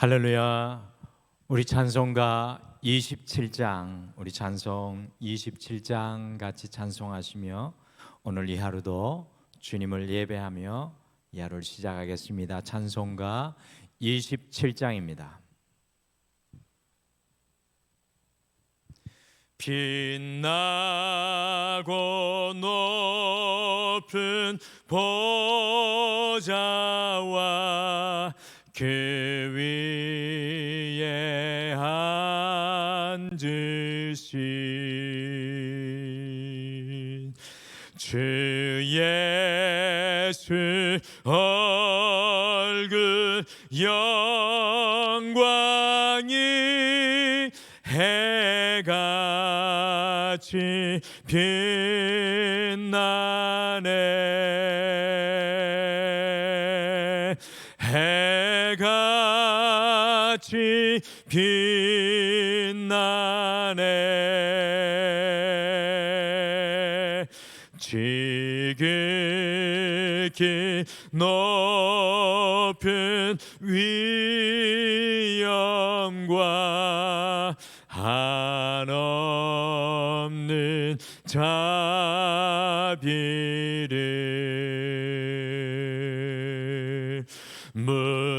할렐루야. 우리 찬송가 27장, 우리 찬송 27장 같이 찬송하시며 오늘 이 하루도 주님을 예배하며 이 하루를 시작하겠습니다. 찬송가 27장입니다. 빛나고 높은 보좌와 그 위에 앉으신 주 예수 얼굴 영광이 해같이 빛나네. 해같이 빛나네. 지극히 높은 위엄과 한없는 자비를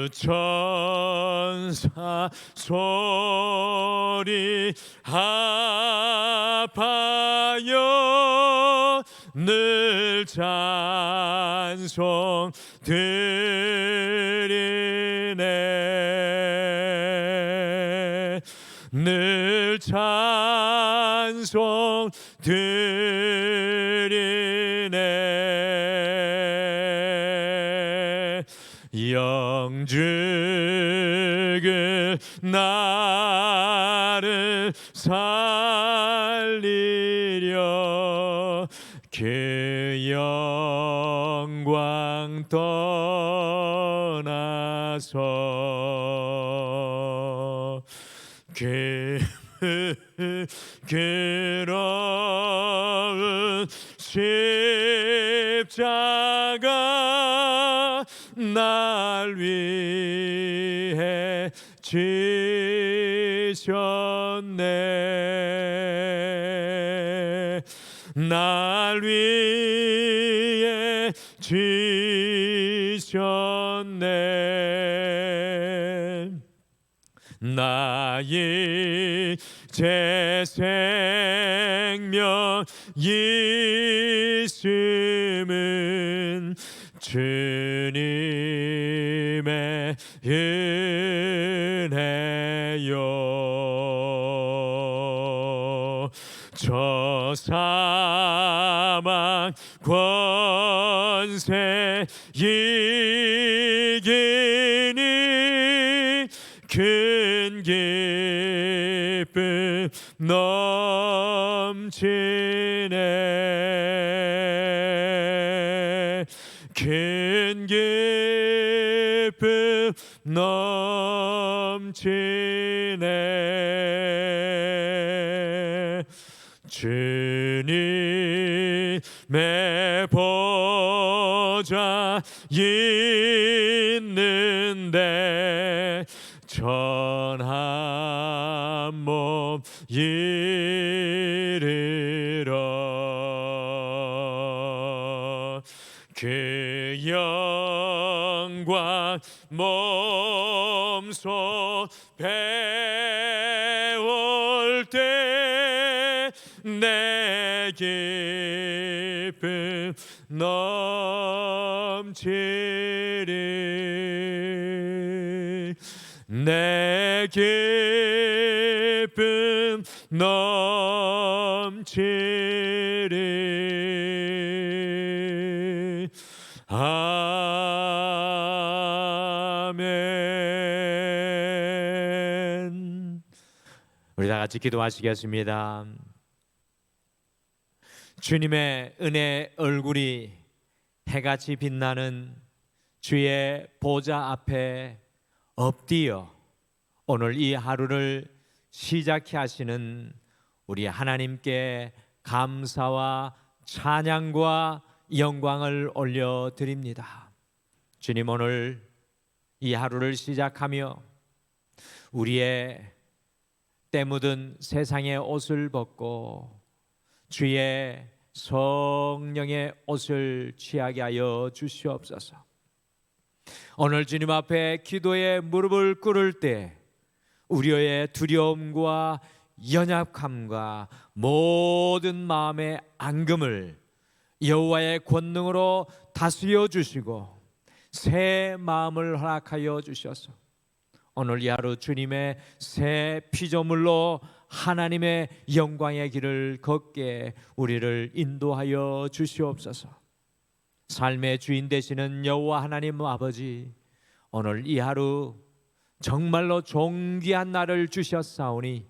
무천사 소리 합하여 늘 찬송 드리네. 늘 찬송 드리네. 영죽을 나를 살리려 그 영광 떠나서 그러운 십자가 날 위해 지셨네. 날 위해 지셨네. 나의 제 생명 있음은 주님의 은혜요. 저 사망 권세 이기니 큰 기쁨 넘치네. 큰 기쁨 넘치네. 주님의 보좌 있는데 전한 몸 이르러 그 영광 몸소 배울 때 내 기쁨 넘치리. 내 기쁨 넘치리. 아멘. 우리 다 같이 기도하시겠습니다. 주님의 은혜 얼굴이 해같이 빛나는 주의 보좌 앞에 엎드려 오늘 이 하루를 시작해 하시는 우리 하나님께 감사와 찬양과 영광을 올려드립니다. 주님, 오늘 이 하루를 시작하며 우리의 때 묻은 세상의 옷을 벗고 주의 성령의 옷을 취하게 하여 주시옵소서. 오늘 주님 앞에 기도에 무릎을 꿇을 때 우리의 두려움과 연약함과 모든 마음의 앙금을 여호와의 권능으로 다스려 주시고 새 마음을 허락하여 주셔서 오늘 이 하루 주님의 새 피조물로 하나님의 영광의 길을 걷게 우리를 인도하여 주시옵소서. 삶의 주인 되시는 여호와 하나님 아버지, 오늘 이 하루 정말로 존귀한 날을 주셨사오니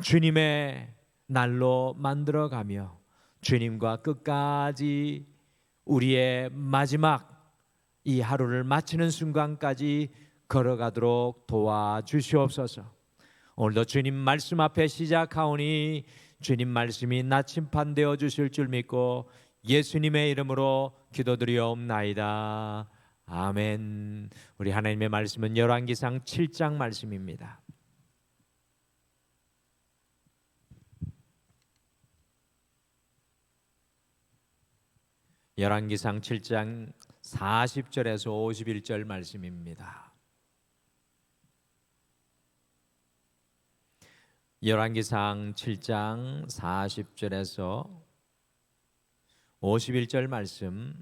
주님의 날로 만들어가며 주님과 끝까지 우리의 마지막 이 하루를 마치는 순간까지 걸어가도록 도와주시옵소서. 오늘도 주님 말씀 앞에 시작하오니 주님 말씀이 나침판되어 주실 줄 믿고 예수님의 이름으로 기도드리옵나이다. 아멘. 우리 하나님의 말씀은 열왕기상 7장 말씀입니다. 열왕기상 7장 40절에서 51절 말씀입니다. 열왕기상 7장 40절에서 51절 말씀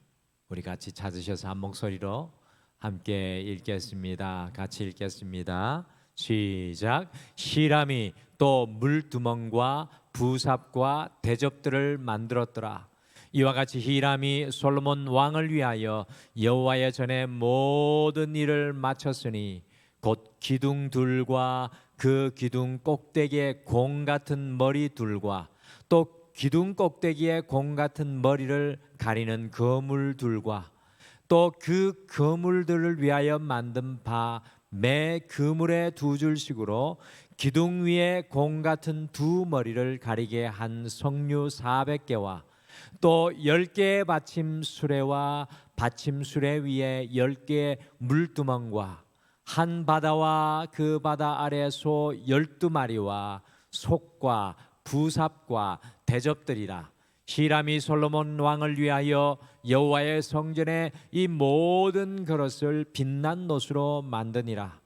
우리 같이 찾으셔서 한 목소리로 함께 읽겠습니다. 같이 읽겠습니다. 시작. 히람이 또 물두멍과 부삽과 대접들을 만들었더라. 이와 같이 히람이 솔로몬 왕을 위하여 여호와의 전에 모든 일을 마쳤으니 곧 기둥 둘과 그 기둥 꼭대기에 공 같은 머리 둘과 또 기둥 꼭대기에 공 같은 머리를 가리는 거물 둘과 또 그 거물들을 위하여 만든 바 매 그물의 두 줄씩으로 기둥 위에 공 같은 두 머리를 가리게 한 석류 400개와 또 10개의 받침 수레와 받침 수레 위에 10개의 물두멍과 한 바다와 그 바다 아래 소 12마리와 속과 부삽과 대접들이라. 히람이 솔로몬 왕을 위하여 여호와의 성전에 이 모든 그릇을 빛난 노수로 만드니라.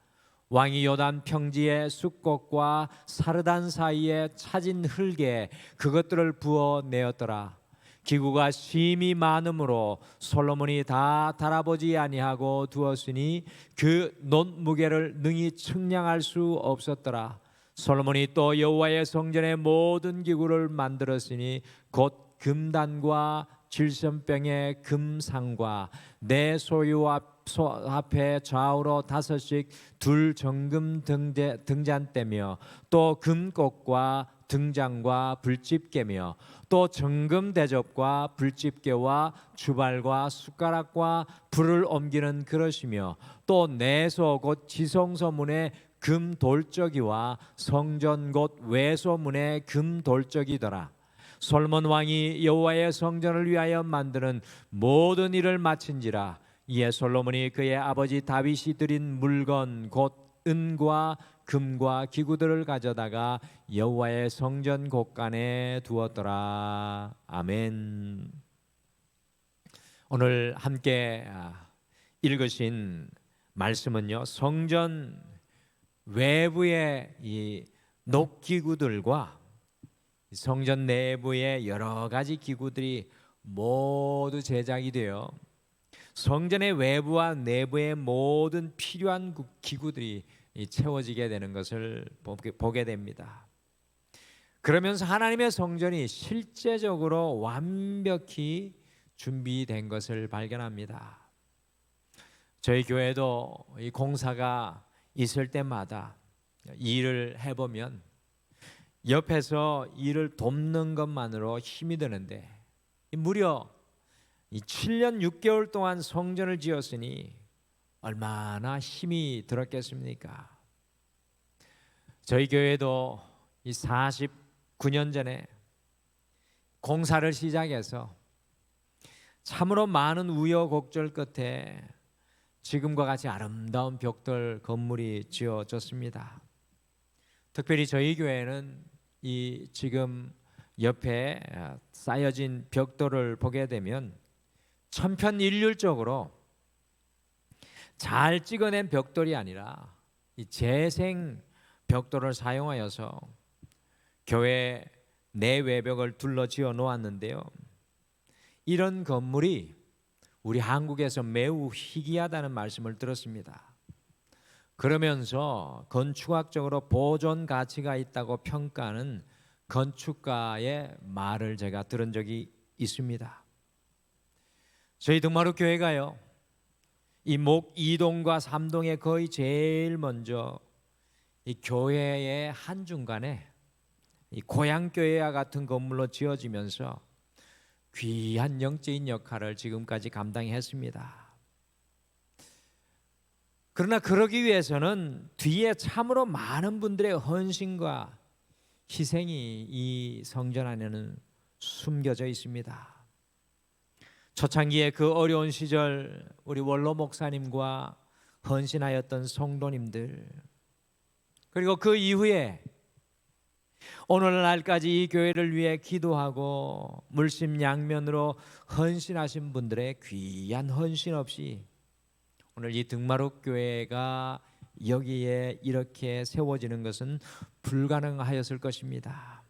왕이 요단 평지의 숫꽃과 사르단 사이에 차진 흙에 그것들을 부어 내었더라. 기구가 심히 많으므로 솔로몬이 다 달아보지 아니하고 두었으니 그 놋 무게를 능히 측량할 수 없었더라. 솔로몬이 또 여호와의 성전의 모든 기구를 만들었으니 곧 금단과 질선병의 금상과 내 소유 앞에 좌우로 5씩 둘 정금 등잔대며 또 금꽃과 등잔과 불집게며 또 정금 대접과 불집게와 주발과 숟가락과 불을 옮기는 그릇이며 또 내소 곧 지성소문의 금 돌적이와 성전 곧 외소문의 금 돌적이더라. 솔로몬 왕이 여호와의 성전을 위하여 만드는 모든 일을 마친지라. 이에 솔로몬이 그의 아버지 다윗이 드린 물건 곧 은과 금과 기구들을 가져다가 여호와의 성전 곳간에 두었더라. 아멘. 오늘 함께 읽으신 말씀은요, 성전 외부의 이 녹기구들과 성전 내부의 여러 가지 기구들이 모두 제작이 되어 성전의 외부와 내부의 모든 필요한 기구들이 채워지게 되는 것을 보게 됩니다. 그러면서 하나님의 성전이 실제적으로 완벽히 준비된 것을 발견합니다. 저희 교회도 이 공사가 있을 때마다 일을 해보면 옆에서 일을 돕는 것만으로 힘이 드는데 무려 이 7년 6개월 동안 성전을 지었으니 얼마나 힘이 들었겠습니까? 저희 교회도 이 49년 전에 공사를 시작해서 참으로 많은 우여곡절 끝에 지금과 같이 아름다운 벽돌 건물이 지어졌습니다. 특별히 저희 교회는 이 지금 옆에 쌓여진 벽돌을 보게 되면 천편일률적으로 잘 찍어낸 벽돌이 아니라 이 재생 벽돌을 사용하여서 교회 내외벽을 둘러 지어 놓았는데요. 이런 건물이 우리 한국에서 매우 희귀하다는 말씀을 들었습니다. 그러면서 건축학적으로 보존 가치가 있다고 평가하는 건축가의 말을 제가 들은 적이 있습니다. 저희 등마루 교회가요, 이 목 2동과 3동에 거의 제일 먼저 이 교회의 한중간에 이 고향교회와 같은 건물로 지어지면서 귀한 영적인 역할을 지금까지 감당했습니다. 그러나 그러기 위해서는 뒤에 참으로 많은 분들의 헌신과 희생이 이 성전 안에는 숨겨져 있습니다. 초창기에 그 어려운 시절 우리 원로 목사님과 헌신하였던 성도님들, 그리고 그 이후에 오늘날까지 이 교회를 위해 기도하고 물심양면으로 헌신하신 분들의 귀한 헌신 없이 오늘 이 등마루 교회가 여기에 이렇게 세워지는 것은 불가능하였을 것입니다.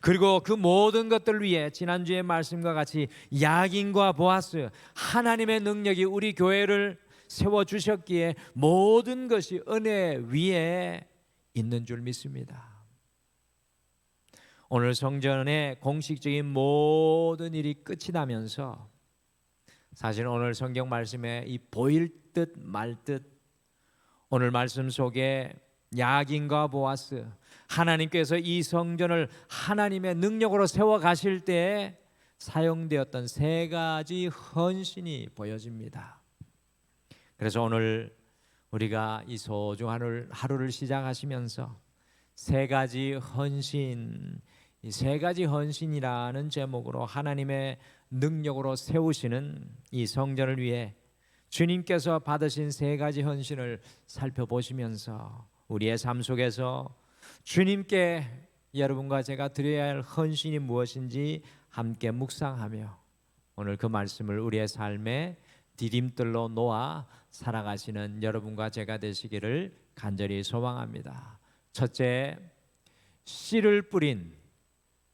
그리고 그 모든 것들을 위해 지난주의 말씀과 같이 야긴과 보아스, 하나님의 능력이 우리 교회를 세워주셨기에 모든 것이 은혜 위에 있는 줄 믿습니다. 오늘 성전의 공식적인 모든 일이 끝이 나면서 사실 오늘 성경 말씀에 이 보일 듯 말 듯 오늘 말씀 속에 야긴과 보아스, 하나님께서 이 성전을 하나님의 능력으로 세워 가실 때에 사용되었던 세 가지 헌신이 보여집니다. 그래서 오늘 우리가 이 소중한 하루를 시작하시면서 세 가지 헌신, 이 세 가지 헌신이라는 제목으로 하나님의 능력으로 세우시는 이 성전을 위해 주님께서 받으신 세 가지 헌신을 살펴보시면서 우리의 삶 속에서 주님께 여러분과 제가 드려야 할 헌신이 무엇인지 함께 묵상하며 오늘 그 말씀을 우리의 삶에 디딤돌로 놓아 살아가시는 여러분과 제가 되시기를 간절히 소망합니다. 첫째, 씨를 뿌린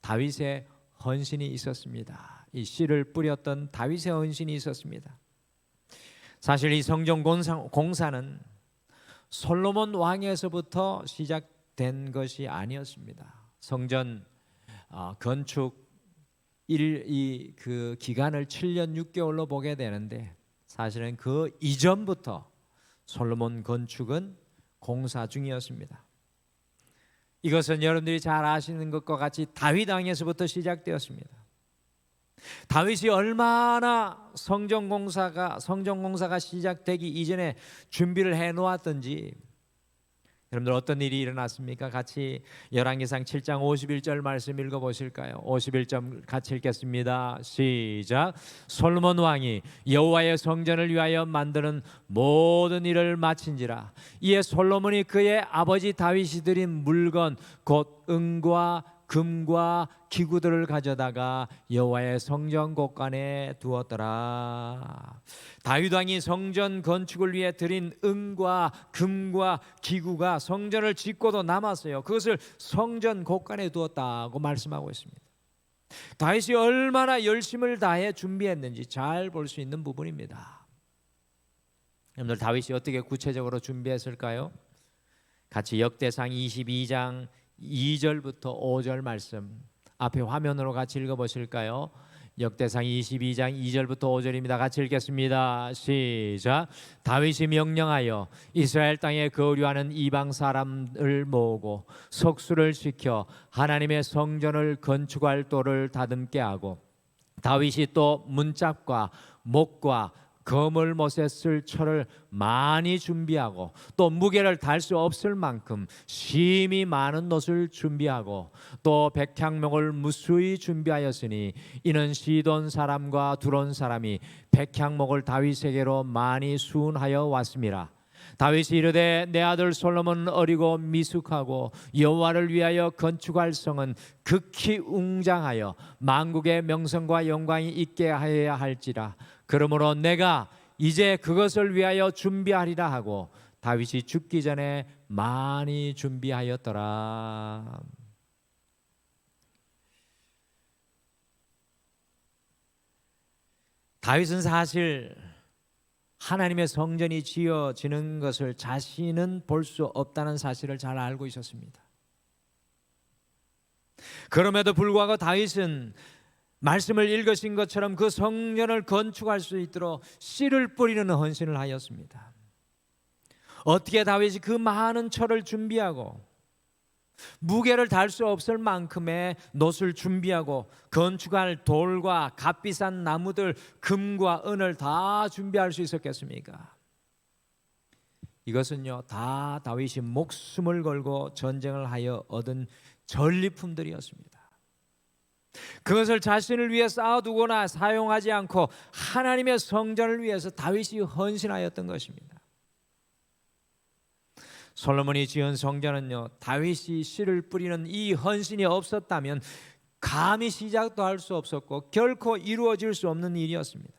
다윗의 헌신이 있었습니다. 이 씨를 뿌렸던 다윗의 헌신이 있었습니다. 사실 이 성전 공사는 솔로몬 왕에서부터 시작된 것이 아니었습니다. 성전 건축 그 기간을 7년 6개월로 보게 되는데 사실은 그 이전부터 솔로몬 건축은 공사 중이었습니다. 이것은 여러분들이 잘 아시는 것과 같이 다윗 왕에서부터 시작되었습니다. 다윗이 얼마나 성전 공사가 시작되기 이전에 준비를 해 놓았던지, 여러분들 어떤 일이 일어났습니까? 같이 열왕기상 7장 51절 말씀 읽어 보실까요? 51절 같이 읽겠습니다. 시작. 솔로몬 왕이 여호와의 성전을 위하여 만드는 모든 일을 마친지라. 이에 솔로몬이 그의 아버지 다윗이 드린 물건 곧 은과 금과 기구들을 가져다가 여호와의 성전 곳간에 두었더라. 다윗 왕이 성전 건축을 위해 드린 은과 금과 기구가 성전을 짓고도 남았어요. 그것을 성전 곳간에 두었다고 말씀하고 있습니다. 다윗이 얼마나 열심을 다해 준비했는지 잘 볼 수 있는 부분입니다. 여러분들 다윗이 어떻게 구체적으로 준비했을까요? 같이 역대상 22장 2절부터 5절 말씀 앞에 화면으로 같이 읽어보실까요? 역대상 22장 2절부터 5절입니다. 같이 읽겠습니다. 시작. 다윗이 명령하여 이스라엘 땅에 거류하는 이방 사람을 모으고 석수를 시켜 하나님의 성전을 건축할 돌을 다듬게 하고 다윗이 또 문짝과 목과 검을 못에 쓸 철을 많이 준비하고 또 무게를 달 수 없을 만큼 심히 많은 놋을 준비하고 또 백향목을 무수히 준비하였으니 이는 시돈 사람과 두론 사람이 백향목을 다윗에게로 많이 수운하여 왔음이라. 다윗이 이르되 내 아들 솔로몬은 어리고 미숙하고 여호와를 위하여 건축할 성은 극히 웅장하여 만국의 명성과 영광이 있게 하여야 할지라. 그러므로 내가 이제 그것을 위하여 준비하리라 하고 다윗이 죽기 전에 많이 준비하였더라. 다윗은 사실 하나님의 성전이 지어지는 것을 자신은 볼 수 없다는 사실을 잘 알고 있었습니다. 그럼에도 불구하고 다윗은 말씀을 읽으신 것처럼 그 성전을 건축할 수 있도록 씨를 뿌리는 헌신을 하였습니다. 어떻게 다윗이 그 많은 철을 준비하고 무게를 달 수 없을 만큼의 놋을 준비하고 건축할 돌과 값비싼 나무들, 금과 은을 다 준비할 수 있었겠습니까? 이것은요, 다 다윗이 목숨을 걸고 전쟁을 하여 얻은 전리품들이었습니다. 그것을 자신을 위해 쌓아두거나 사용하지 않고 하나님의 성전을 위해서 다윗이 헌신하였던 것입니다. 솔로몬이 지은 성전은요, 다윗이 씨를 뿌리는 이 헌신이 없었다면 감히 시작도 할 수 없었고 결코 이루어질 수 없는 일이었습니다.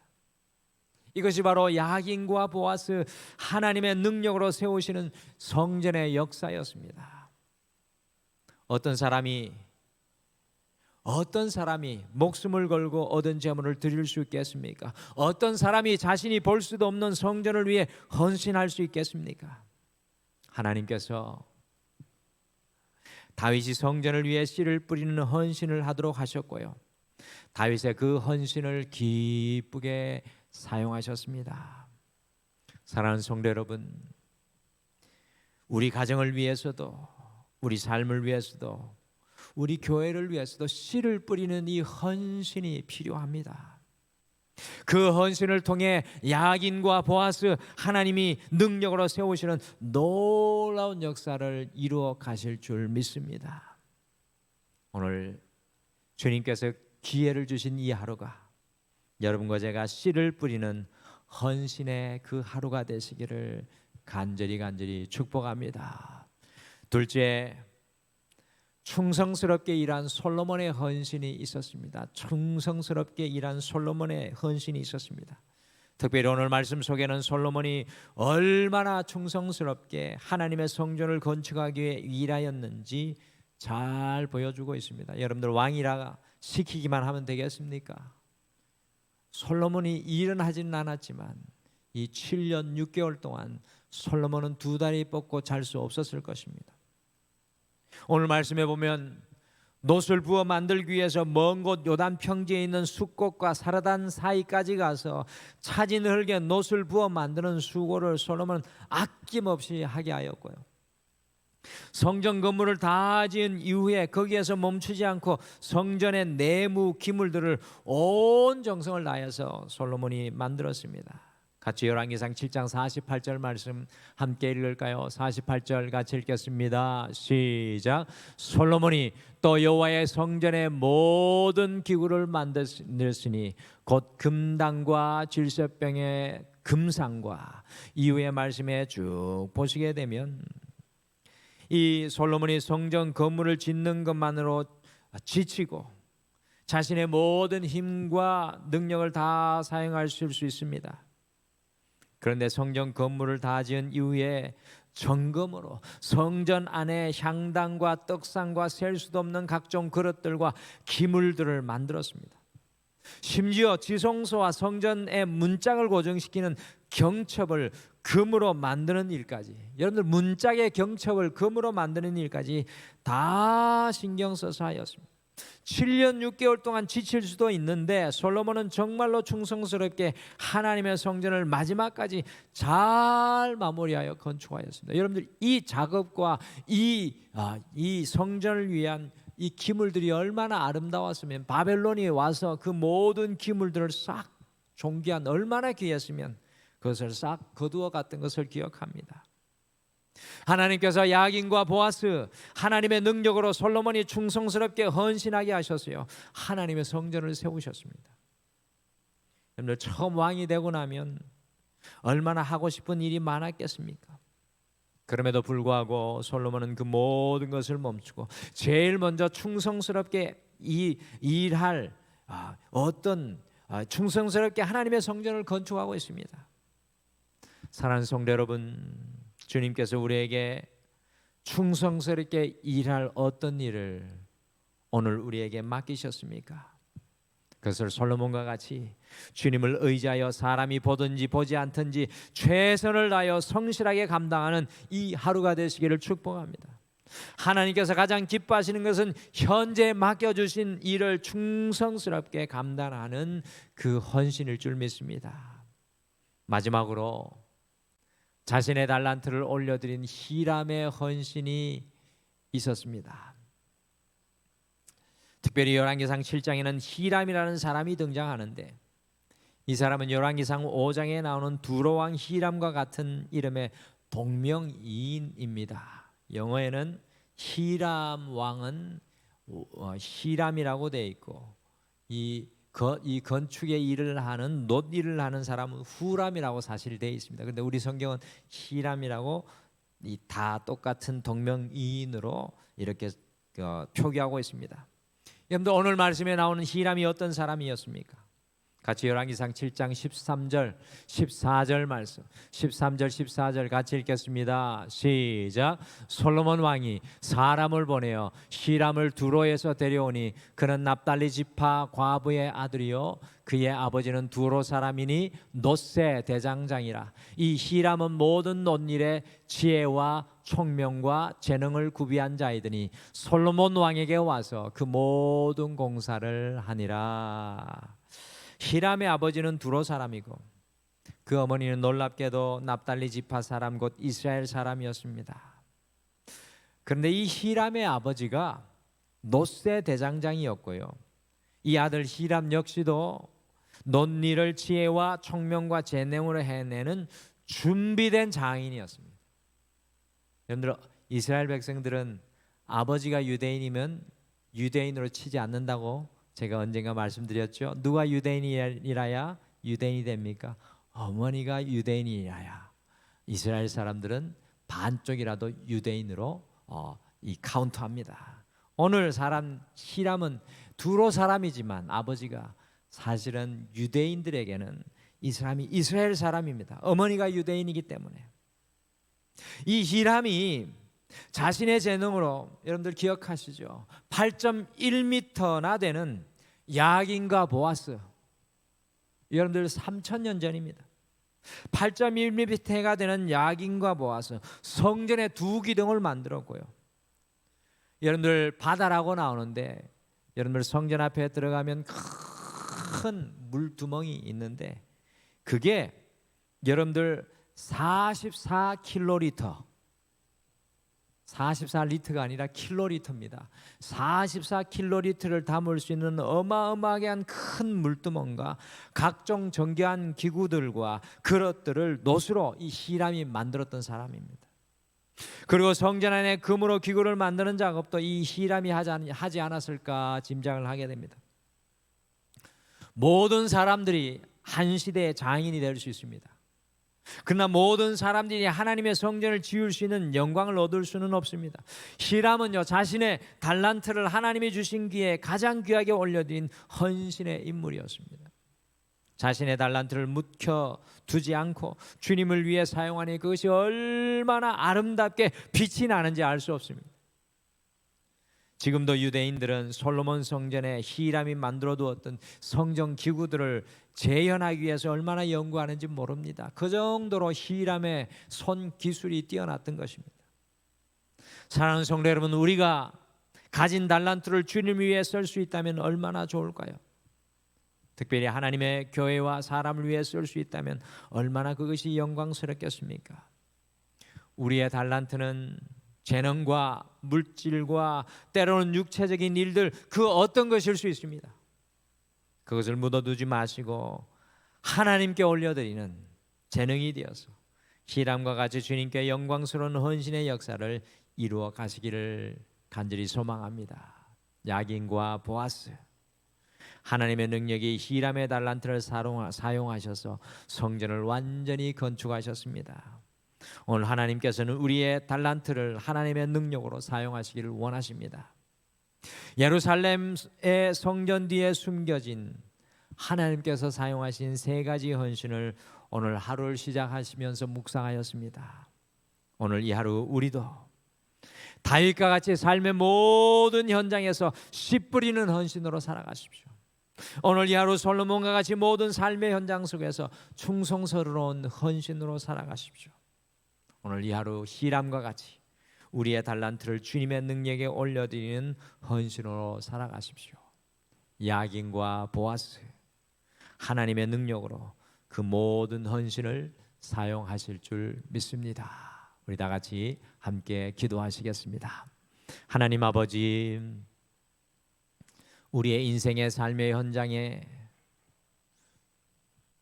이것이 바로 야긴과 보아스, 하나님의 능력으로 세우시는 성전의 역사였습니다. 어떤 사람이 목숨을 걸고 얻은 재물을 드릴 수 있겠습니까? 어떤 사람이 자신이 볼 수도 없는 성전을 위해 헌신할 수 있겠습니까? 하나님께서 다윗이 성전을 위해 씨를 뿌리는 헌신을 하도록 하셨고요, 다윗의 그 헌신을 기쁘게 사용하셨습니다. 사랑하는 성도 여러분, 우리 가정을 위해서도, 우리 삶을 위해서도, 우리 교회를 위해서도 씨를 뿌리는 이 헌신이 필요합니다. 그 헌신을 통해 야긴과 보아스, 하나님이 능력으로 세우시는 놀라운 역사를 이루어 가실 줄 믿습니다. 오늘 주님께서 기회를 주신 이 하루가 여러분과 제가 씨를 뿌리는 헌신의 그 하루가 되시기를 간절히 축복합니다. 둘째, 충성스럽게 일한 솔로몬의 헌신이 있었습니다. 충성스럽게 일한 솔로몬의 헌신이 있었습니다. 특별히 오늘 말씀 속에는 솔로몬이 얼마나 충성스럽게 하나님의 성전을 건축하기 위해 일하였는지 잘 보여주고 있습니다. 여러분들 왕이라 시키기만 하면 되겠습니까? 솔로몬이 일은 하지는 않았지만 이 7년 6개월 동안 솔로몬은 두 다리 뻗고 잘 수 없었을 것입니다. 오늘 말씀에 보면 놋을 부어 만들기 위해서 먼 곳 요단 평지에 있는 숫꽃과 사르단 사이까지 가서 차진 흙에 놋을 부어 만드는 수고를 솔로몬은 아낌없이 하게 하였고요, 성전 건물을 다 지은 이후에 거기에서 멈추지 않고 성전의 내무 기물들을 온 정성을 다해서 솔로몬이 만들었습니다. 같이 열왕기상 7장 48절 말씀 함께 읽을까요? 48절 같이 읽겠습니다. 시작. 솔로몬이 또 여호와의 성전의 모든 기구를 만들었으니 곧 금당과 질서병의 금상과, 이후의 말씀에 쭉 보시게 되면 이 솔로몬이 성전 건물을 짓는 것만으로 지치고 자신의 모든 힘과 능력을 다 사용하실 수 있습니다. 그런데 성전 건물을 다 지은 이후에 점검으로 성전 안에 향단과 떡상과 셀 수도 없는 각종 그릇들과 기물들을 만들었습니다. 심지어 지성소와 성전의 문짝을 고정시키는 경첩을 금으로 만드는 일까지, 여러분들 문짝의 경첩을 금으로 만드는 일까지 다 신경 써서 하였습니다. 7년 6개월 동안 지칠 수도 있는데 솔로몬은 정말로 충성스럽게 하나님의 성전을 마지막까지 잘 마무리하여 건축하였습니다. 여러분들 이 작업과 이 성전을 위한 이 기물들이 얼마나 아름다웠으면 바벨론이 와서 그 모든 기물들을 싹 존귀한 얼마나 귀했으면 그것을 싹 거두어 갔던 것을 기억합니다. 하나님께서 야긴과 보아스, 하나님의 능력으로 솔로몬이 충성스럽게 헌신하게 하셨어요. 하나님의 성전을 세우셨습니다. 여러분들 처음 왕이 되고 나면 얼마나 하고 싶은 일이 많았겠습니까? 그럼에도 불구하고 솔로몬은 그 모든 것을 멈추고 제일 먼저 충성스럽게 일할 충성스럽게 하나님의 성전을 건축하고 있습니다. 사랑하는 성도 여러분, 주님께서 우리에게 충성스럽게 일할 어떤 일을 오늘 우리에게 맡기셨습니까? 그것을 솔로몬과 같이 주님을 의지하여 사람이 보든지 보지 않든지 최선을 다하여 성실하게 감당하는 이 하루가 되시기를 축복합니다. 하나님께서 가장 기뻐하시는 것은 현재 맡겨주신 일을 충성스럽게 감당하는 그 헌신일 줄 믿습니다. 마지막으로 자신의 달란트를 올려드린 히람의 헌신이 있었습니다. 특별히 열왕기상 7장에는 히람이라는 사람이 등장하는데 이 사람은 열왕기상 5장에 나오는 두로왕 히람과 같은 이름의 동명이인입니다. 영어에는 히람 왕은 히람이라고 되어 있고 이 건축의 일을 하는 놋 일을 하는 사람은 후람이라고 사실 되어 있습니다. 그런데 우리 성경은 히람이라고 다 똑같은 동명이인으로 이렇게 표기하고 있습니다. 여러분들 오늘 말씀에 나오는 히람이 어떤 사람이었습니까? 같이 열왕기상 7장 13절 14절 말씀 13절 14절 같이 읽겠습니다. 시작. 솔로몬 왕이 사람을 보내어 히람을 두로에서 데려오니 그는 납달리 지파 과부의 아들이요 그의 아버지는 두로 사람이니 놋세 대장장이라. 이 히람은 모든 놋일에 지혜와 총명과 재능을 구비한 자이더니 솔로몬 왕에게 와서 그 모든 공사를 하니라. 히람의 아버지는 두로 사람이고 그 어머니는 놀랍게도 납달리 지파 사람 곧 이스라엘 사람이었습니다. 그런데 이 히람의 아버지가 놋세 대장장이었고요. 이 아들 히람 역시도 놋일을 지혜와 총명과 재능으로 해내는 준비된 장인이었습니다. 여러분들 이스라엘 백성들은 아버지가 유대인이면 유대인으로 치지 않는다고 제가 언젠가 말씀드렸죠. 누가 유대인이라야 유대인이 됩니까? 어머니가 유대인이라야. 이스라엘 사람들은 반쪽이라도 유대인으로 이 카운트합니다. 오늘 사람 히람은 두로 사람이지만 아버지가 사실은 유대인들에게는 이 사람이 이스라엘 사람입니다. 어머니가 유대인이기 때문에 이 히람이 자신의 재능으로 여러분들 기억하시죠? 8.1m나 되는 야긴과 보아스, 여러분들 3,000년 전입니다. 8.1m가 되는 야긴과 보아스, 성전의 두 기둥을 만들었고요. 여러분들 바다라고 나오는데 여러분들 성전 앞에 들어가면 큰 물두멍이 있는데 그게 여러분들 44킬로리터 44리터가 아니라 킬로리터입니다. 44킬로리터를 담을 수 있는 어마어마하게 한 큰 물두멍과 각종 정교한 기구들과 그릇들을 놋으로 이 히람이 만들었던 사람입니다. 그리고 성전 안에 금으로 기구를 만드는 작업도 이 히람이 하지 않았을까 짐작을 하게 됩니다. 모든 사람들이 한 시대의 장인이 될 수 있습니다. 그러나 모든 사람들이 하나님의 성전을 지을 수 있는 영광을 얻을 수는 없습니다. 히람은요 자신의 달란트를 하나님이 주신 기에 가장 귀하게 올려드린 헌신의 인물이었습니다. 자신의 달란트를 묵혀두지 않고 주님을 위해 사용하니 그것이 얼마나 아름답게 빛이 나는지 알 수 없습니다. 지금도 유대인들은 솔로몬 성전에 히람이 만들어 두었던 성전 기구들을 재현하기 위해서 얼마나 연구하는지 모릅니다. 그 정도로 히람의 손 기술이 뛰어났던 것입니다. 사랑하는 성도 여러분, 우리가 가진 달란트를 주님을 위해 쓸 수 있다면 얼마나 좋을까요? 특별히 하나님의 교회와 사람을 위해 쓸 수 있다면 얼마나 그것이 영광스럽겠습니까? 우리의 달란트는 재능과 물질과 때로는 육체적인 일들 그 어떤 것일 수 있습니다. 그것을 묻어두지 마시고 하나님께 올려드리는 재능이 되어서 히람과 같이 주님께 영광스러운 헌신의 역사를 이루어 가시기를 간절히 소망합니다. 야긴과 보아스, 하나님의 능력이 히람의 달란트를 사용하셔서 성전을 완전히 건축하셨습니다. 오늘 하나님께서는 우리의 달란트를 하나님의 능력으로 사용하시기를 원하십니다. 예루살렘의 성전 뒤에 숨겨진 하나님께서 사용하신 세 가지 헌신을 오늘 하루를 시작하시면서 묵상하였습니다. 오늘 이 하루 우리도 다윗과 같이 삶의 모든 현장에서 씨 뿌리는 헌신으로 살아가십시오. 오늘 이 하루 솔로몬과 같이 모든 삶의 현장 속에서 충성스러운 헌신으로 살아가십시오. 오늘 이 하루 히람과 같이 우리의 달란트를 주님의 능력에 올려드리는 헌신으로 살아가십시오. 야긴과 보아스, 하나님의 능력으로 그 모든 헌신을 사용하실 줄 믿습니다. 우리 다 같이 함께 기도하시겠습니다. 하나님 아버지, 우리의 인생의 삶의 현장에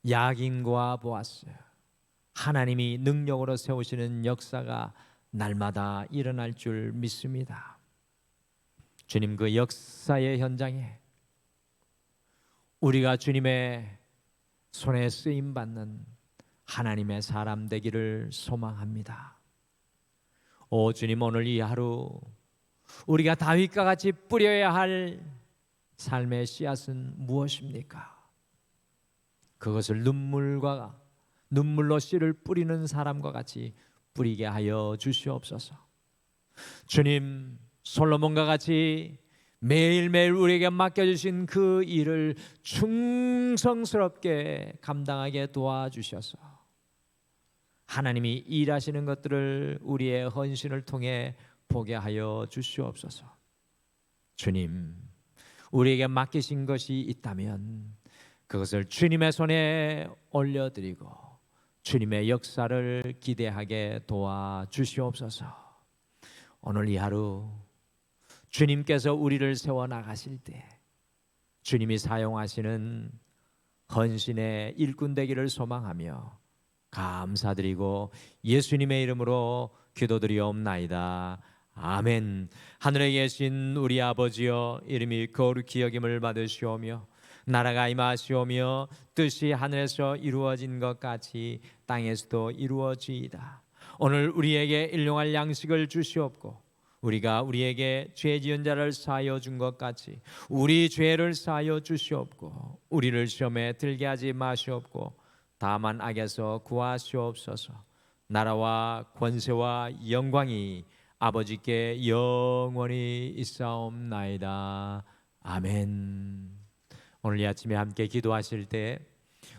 야긴과 보아스, 하나님이 능력으로 세우시는 역사가 날마다 일어날 줄 믿습니다. 주님, 그 역사의 현장에 우리가 주님의 손에 쓰임 받는 하나님의 사람 되기를 소망합니다. 오 주님, 오늘 이 하루 우리가 다윗과 같이 뿌려야 할 삶의 씨앗은 무엇입니까? 그것을 눈물로 씨를 뿌리는 사람과 같이 뿌리게 하여 주시옵소서. 주님, 솔로몬과 같이 매일매일 우리에게 맡겨주신 그 일을 충성스럽게 감당하게 도와주셔서 하나님이 일하시는 것들을 우리의 헌신을 통해 보게 하여 주시옵소서. 주님, 우리에게 맡기신 것이 있다면 그것을 주님의 손에 올려드리고 주님의 역사를 기대하게 도와주시옵소서. 오늘 이 하루 주님께서 우리를 세워나가실 때 주님이 사용하시는 헌신의 일꾼 되기를 소망하며 감사드리고 예수님의 이름으로 기도드리옵나이다. 아멘. 하늘에 계신 우리 아버지여, 이름이 거룩히 여김을 받으시오며 나라가 임하시오며 뜻이 하늘에서 이루어진 것 같이 땅에서도 이루어지이다. 오늘 우리에게 일용할 양식을 주시옵고 우리가 우리에게 죄 지은 자를 사하여 준 것 같이 우리 죄를 사하여 주시옵고 우리를 시험에 들게 하지 마시옵고 다만 악에서 구하시옵소서. 나라와 권세와 영광이 아버지께 영원히 있사옵나이다. 아멘. 오늘 이 아침에 함께 기도하실 때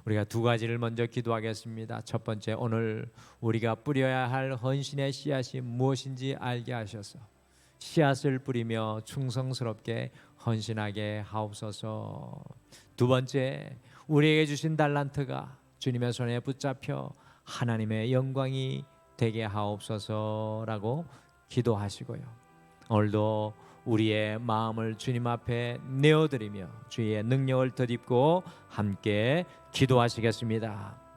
우리가 두 가지를 먼저 기도하겠습니다. 첫 번째, 오늘 우리가 뿌려야 할 헌신의 씨앗이 무엇인지 알게 하셔서 씨앗을 뿌리며 충성스럽게 헌신하게 하옵소서. 두 번째, 우리에게 주신 달란트가 주님의 손에 붙잡혀 하나님의 영광이 되게 하옵소서라고 기도하시고요. 오늘도 우리의 마음을 주님 앞에 내어드리며 주의 능력을 덧입고 함께 기도하시겠습니다.